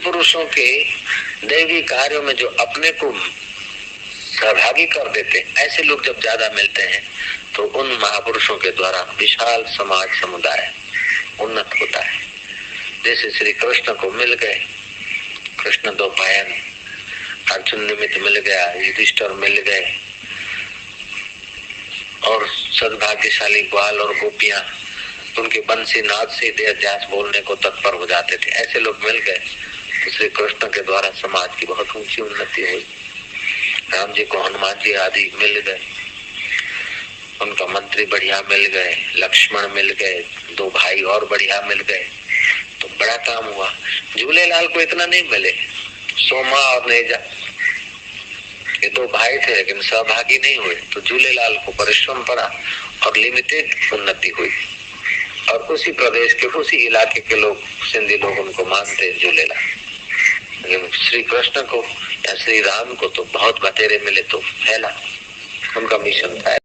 पुरुषों के दैवी कार्यों में जो अपने को सहभागी कर देते, ऐसे लोग जब ज्यादा मिलते हैं तो उन महापुरुषों के द्वारा विशाल समाज समुदाय उन्नत होता है। जैसे श्री कृष्ण को मिल गए, कृष्ण द्वैपायन, अर्जुन निमित्त मिल गया, युधिष्ठिर मिल गए, और सद्भाग्यशाली ग्वाल और गोपियां उनके बंसी नाद से देवदास बोलने को तत्पर हो जाते थे। ऐसे लोग मिल गए तो श्री कृष्ण के द्वारा समाज की बहुत ऊंची उन्नति हुई। राम जी को हनुमान जी आदि मिल गए, उनका मंत्री बढ़िया मिल गए, लक्ष्मण मिल गए, दो भाई और बढ़िया मिल गए, तो बड़ा काम हुआ। झूलेलाल को इतना नहीं मिले, सोमा और नेजा ये दो भाई थे लेकिन सहभागी नहीं हुए, तो झूलेलाल को परिश्रम पड़ा और लिमिटेड उन्नति हुई। और उसी प्रदेश के उसी इलाके के लोग, सिंधी लोग उनको मानते झूलेलाल। लेकिन श्री कृष्ण को या श्री राम को तो बहुत बतेरे मिले तो फैला, उनका मिशन था।